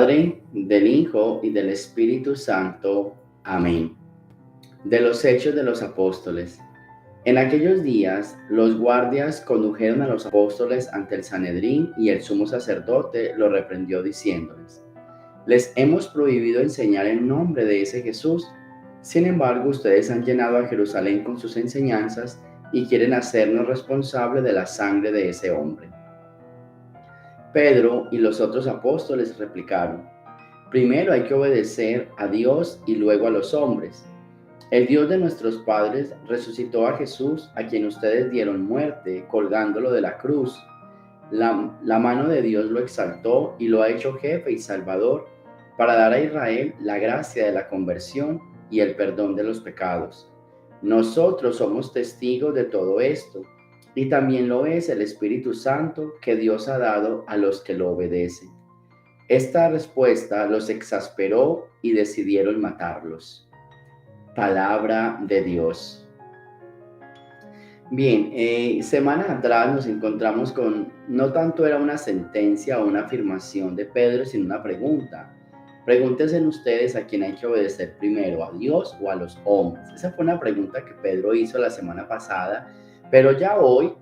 Padre, del Hijo y del Espíritu Santo. Amén. De los Hechos de los Apóstoles. En aquellos días, los guardias condujeron a los apóstoles ante el Sanedrín y el sumo sacerdote los reprendió diciéndoles: les hemos prohibido enseñar en nombre de ese Jesús. Sin embargo, ustedes han llenado a Jerusalén con sus enseñanzas y quieren hacernos responsables de la sangre de ese hombre. Pedro y los otros apóstoles replicaron: primero hay que obedecer a Dios y luego a los hombres. El Dios de nuestros padres resucitó a Jesús, a quien ustedes dieron muerte, colgándolo de la cruz. La mano de Dios lo exaltó y lo ha hecho jefe y salvador para dar a Israel la gracia de la conversión y el perdón de los pecados. Nosotros somos testigos de todo esto, y también lo es el Espíritu Santo que Dios ha dado a los que lo obedecen. Esta respuesta los exasperó y decidieron matarlos. Palabra de Dios. Bien, semanas atrás nos encontramos con, no tanto era una sentencia o una afirmación de Pedro, sino una pregunta. Pregúntense ustedes a quién hay que obedecer primero, a Dios o a los hombres. Esa fue una pregunta que Pedro hizo la semana pasada, pero ya hoy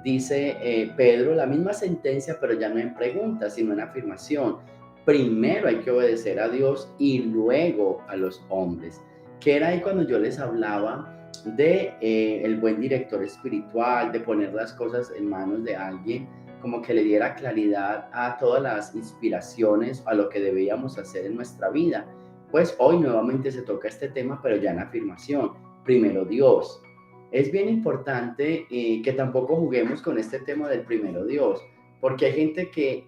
dice Pedro la misma sentencia, pero ya no en pregunta, sino en afirmación. Primero hay que obedecer a Dios y luego a los hombres. Que era ahí cuando yo les hablaba de el buen director espiritual, de poner las cosas en manos de alguien, como que le diera claridad a todas las inspiraciones, a lo que debíamos hacer en nuestra vida. Pues hoy nuevamente se toca este tema, pero ya en afirmación. Primero Dios. Es bien importante que tampoco juguemos con este tema del primero Dios, porque hay gente que,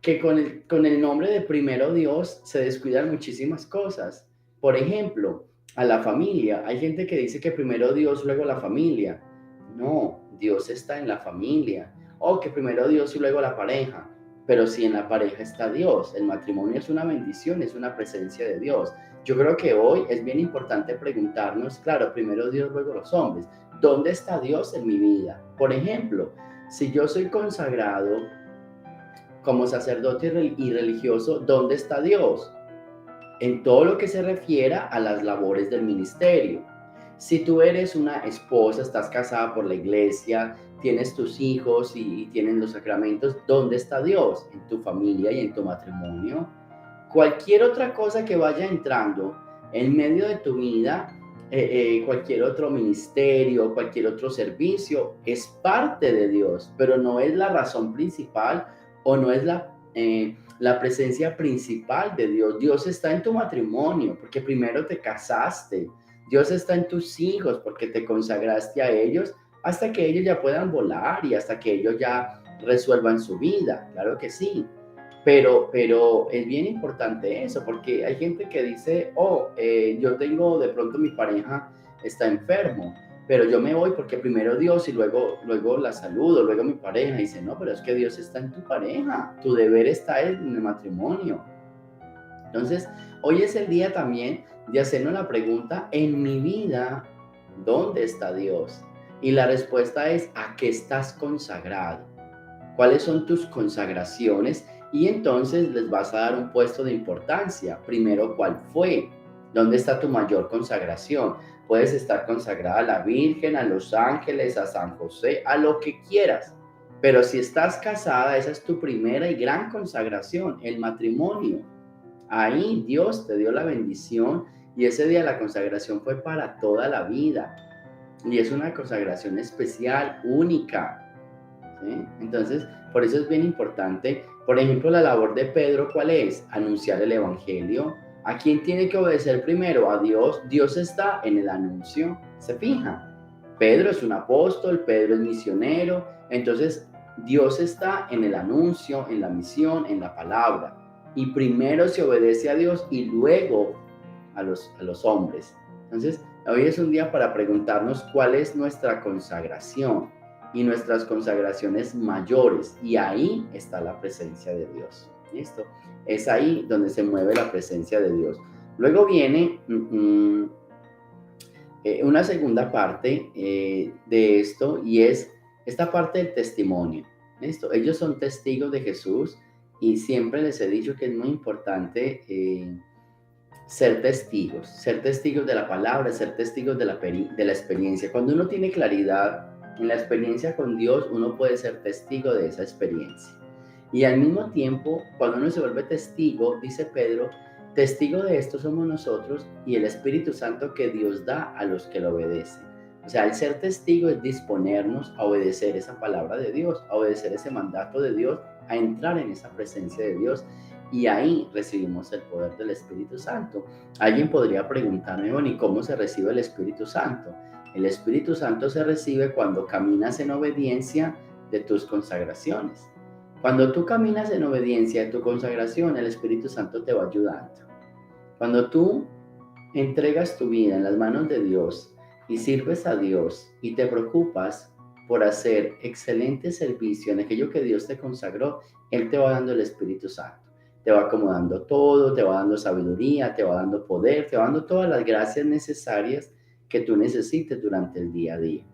que con el nombre de primero Dios se descuidan muchísimas cosas. Por ejemplo, a la familia. Hay gente que dice que primero Dios, luego la familia. No, Dios está en la familia. O que primero Dios y luego la pareja. Pero si en la pareja está Dios, el matrimonio es una bendición, es una presencia de Dios. Yo creo que hoy es bien importante preguntarnos, claro, primero Dios, luego los hombres. ¿Dónde está Dios en mi vida? Por ejemplo, si yo soy consagrado como sacerdote y religioso, ¿dónde está Dios? En todo lo que se refiera a las labores del ministerio. Si tú eres una esposa, estás casada por la iglesia, tienes tus hijos y tienen los sacramentos, ¿dónde está Dios? En tu familia y en tu matrimonio. Cualquier otra cosa que vaya entrando en medio de tu vida, cualquier otro ministerio, cualquier otro servicio, es parte de Dios, pero no es la razón principal o no es la presencia principal de Dios. Dios está en tu matrimonio porque primero te casaste. Dios está en tus hijos porque te consagraste a ellos hasta que ellos ya puedan volar y hasta que ellos ya resuelvan su vida. Claro que sí. Pero es bien importante eso, porque hay gente que dice, yo tengo, de pronto mi pareja está enfermo, pero yo me voy porque primero Dios y luego la saludo, luego mi pareja. Y dice, no, pero es que Dios está en tu pareja, tu deber está en el matrimonio. Entonces, hoy es el día también de hacernos la pregunta, en mi vida, ¿dónde está Dios? Y la respuesta es, ¿a qué estás consagrado? ¿Cuáles son tus consagraciones? Y entonces les vas a dar un puesto de importancia. Primero, ¿cuál fue? ¿Dónde está tu mayor consagración? Puedes estar consagrada a la Virgen, a los ángeles, a San José, a lo que quieras. Pero si estás casada, esa es tu primera y gran consagración, el matrimonio. Ahí Dios te dio la bendición y ese día la consagración fue para toda la vida. Y es una consagración especial, única. ¿Sí? Entonces, por eso es bien importante. Por ejemplo, la labor de Pedro, ¿cuál es? Anunciar el evangelio. ¿A quién tiene que obedecer primero? A Dios. Dios está en el anuncio. ¿Se fija? Pedro es un apóstol, Pedro es misionero. Entonces, Dios está en el anuncio, en la misión, en la palabra. Y primero se obedece a Dios y luego a los hombres. Entonces, hoy es un día para preguntarnos cuál es nuestra consagración y nuestras consagraciones mayores, y ahí está la presencia de Dios. ¿Listo? Es ahí donde se mueve la presencia de Dios. Luego viene una segunda parte de esto, y es esta parte del testimonio. ¿Listo? Ellos son testigos de Jesús y siempre les he dicho que es muy importante ser testigos de la palabra, ser testigos de la experiencia. Cuando uno tiene claridad en la experiencia con Dios, uno puede ser testigo de esa experiencia. Y al mismo tiempo, cuando uno se vuelve testigo, dice Pedro, testigo de esto somos nosotros y el Espíritu Santo que Dios da a los que lo obedecen. O sea, el ser testigo es disponernos a obedecer esa palabra de Dios, a obedecer ese mandato de Dios, a entrar en esa presencia de Dios, y ahí recibimos el poder del Espíritu Santo. Alguien podría preguntarme, bueno, ¿y cómo se recibe el Espíritu Santo? El Espíritu Santo se recibe cuando caminas en obediencia de tus consagraciones. Cuando tú caminas en obediencia de tu consagración, el Espíritu Santo te va ayudando. Cuando tú entregas tu vida en las manos de Dios y sirves a Dios y te preocupas por hacer excelente servicio en aquello que Dios te consagró, Él te va dando el Espíritu Santo. Te va acomodando todo, te va dando sabiduría, te va dando poder, te va dando todas las gracias necesarias que tú necesites durante el día a día.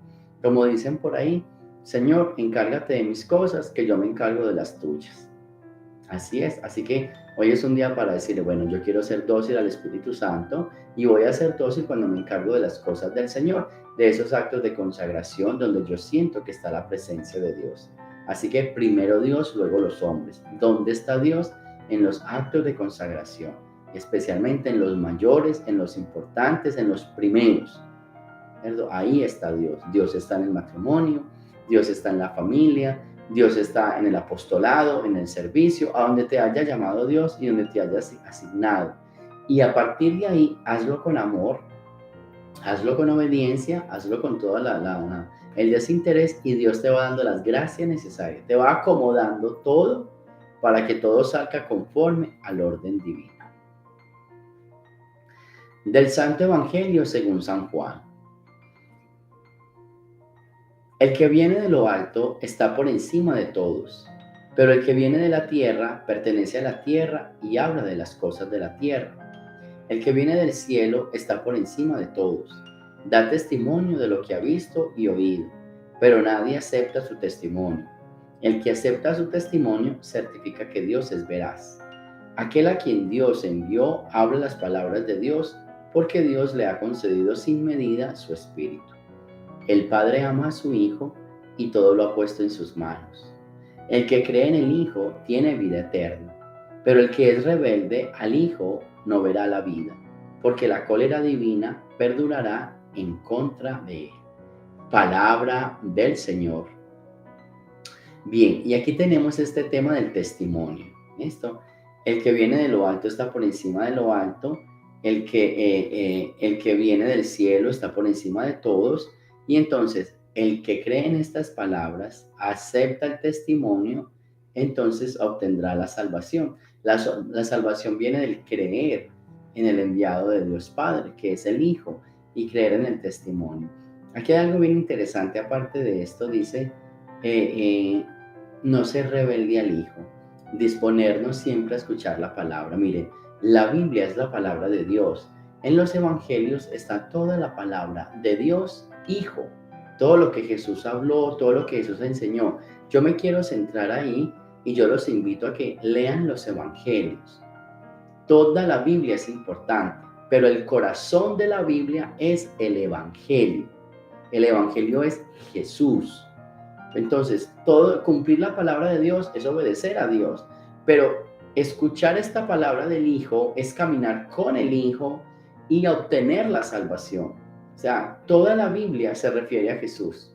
Como dicen por ahí, Señor, encárgate de mis cosas, que yo me encargo de las tuyas. Así es, así que hoy es un día para decirle, bueno, yo quiero ser dócil al Espíritu Santo y voy a ser dócil cuando me encargo de las cosas del Señor, de esos actos de consagración donde yo siento que está la presencia de Dios. Así que primero Dios, luego los hombres. ¿Dónde está Dios? En los actos de consagración, especialmente en los mayores, en los importantes, en los primeros. Ahí está Dios. Dios está en el matrimonio, Dios está en la familia, Dios está en el apostolado, en el servicio, a donde te haya llamado Dios y donde te haya asignado. Y a partir de ahí, hazlo con amor, hazlo con obediencia, hazlo con toda el desinterés, y Dios te va dando las gracias necesarias, te va acomodando todo para que todo salga conforme al orden divino. Del Santo Evangelio según San Juan. El que viene de lo alto está por encima de todos, pero el que viene de la tierra pertenece a la tierra y habla de las cosas de la tierra. El que viene del cielo está por encima de todos, da testimonio de lo que ha visto y oído, pero nadie acepta su testimonio. El que acepta su testimonio certifica que Dios es veraz. Aquel a quien Dios envió habla las palabras de Dios, porque Dios le ha concedido sin medida su espíritu. El Padre ama a su Hijo y todo lo ha puesto en sus manos. El que cree en el Hijo tiene vida eterna, pero el que es rebelde al Hijo no verá la vida, porque la cólera divina perdurará en contra de él. Palabra del Señor. Bien, y aquí tenemos este tema del testimonio. ¿Listo? El que viene de lo alto está por encima de lo alto, el que viene del cielo está por encima de todos, y entonces el que cree en estas palabras, acepta el testimonio, entonces obtendrá la salvación. La salvación viene del creer en el enviado de Dios Padre, que es el Hijo, y creer en el testimonio. Aquí hay algo bien interesante, aparte de esto, dice, no ser rebelde al Hijo, disponernos siempre a escuchar la palabra. Mire, la Biblia es la palabra de Dios. En los evangelios está toda la palabra de Dios Hijo, todo lo que Jesús habló, todo lo que Jesús enseñó. Yo me quiero centrar ahí y yo los invito a que lean los evangelios. Toda la Biblia es importante, pero el corazón de la Biblia es el evangelio. El evangelio es Jesús. Entonces, cumplir la palabra de Dios es obedecer a Dios, pero escuchar esta palabra del Hijo es caminar con el Hijo y obtener la salvación. O sea, toda la Biblia se refiere a Jesús.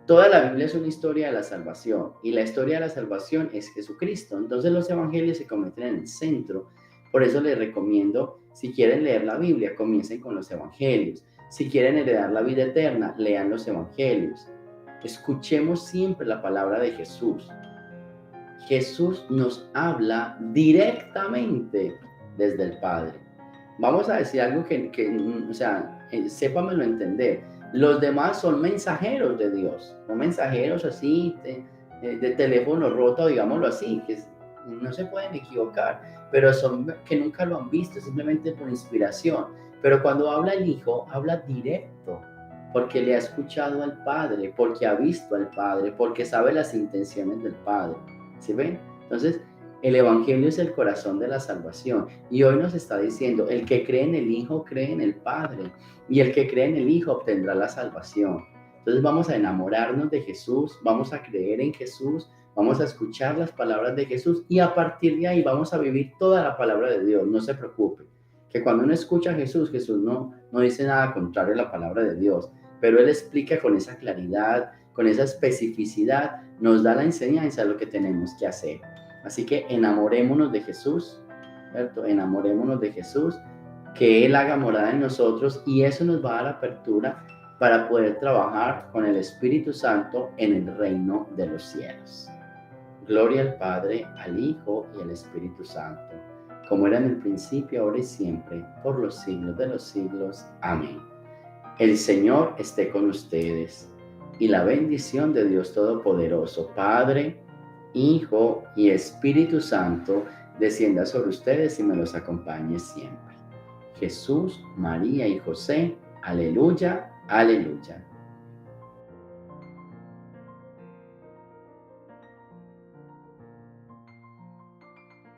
Toda la Biblia es una historia de la salvación, y la historia de la salvación es Jesucristo. Entonces los evangelios se convierten en el centro. Por eso les recomiendo, si quieren leer la Biblia, comiencen con los evangelios. Si quieren heredar la vida eterna, lean los evangelios. Escuchemos siempre la palabra de Jesús. Jesús nos habla directamente desde el Padre. Vamos a decir algo sépamelo entender. Los demás son mensajeros de Dios, no mensajeros así de teléfono roto, digámoslo así, que no se pueden equivocar, pero son que nunca lo han visto, simplemente por inspiración. Pero cuando habla el Hijo, habla directo, porque le ha escuchado al Padre, porque ha visto al Padre, porque sabe las intenciones del Padre. ¿Sí ven? Entonces, El Evangelio es el corazón de la salvación. Y hoy nos está diciendo, el que cree en el Hijo cree en el Padre. Y el que cree en el Hijo obtendrá la salvación. Entonces vamos a enamorarnos de Jesús, vamos a creer en Jesús, vamos a escuchar las palabras de Jesús y a partir de ahí vamos a vivir toda la palabra de Dios. No se preocupe, que cuando uno escucha a Jesús, Jesús no dice nada contrario a la palabra de Dios, pero Él explica con esa claridad, con esa especificidad, nos da la enseñanza de lo que tenemos que hacer. Así que enamorémonos de Jesús, ¿cierto? Enamorémonos de Jesús, que Él haga morada en nosotros y eso nos va a dar apertura para poder trabajar con el Espíritu Santo en el reino de los cielos. Gloria al Padre, al Hijo y al Espíritu Santo, como era en el principio, ahora y siempre, por los siglos de los siglos. Amén. El Señor esté con ustedes y la bendición de Dios Todopoderoso, Padre, Hijo y Espíritu Santo, descienda sobre ustedes y me los acompañe siempre. Jesús, María y José, aleluya, aleluya.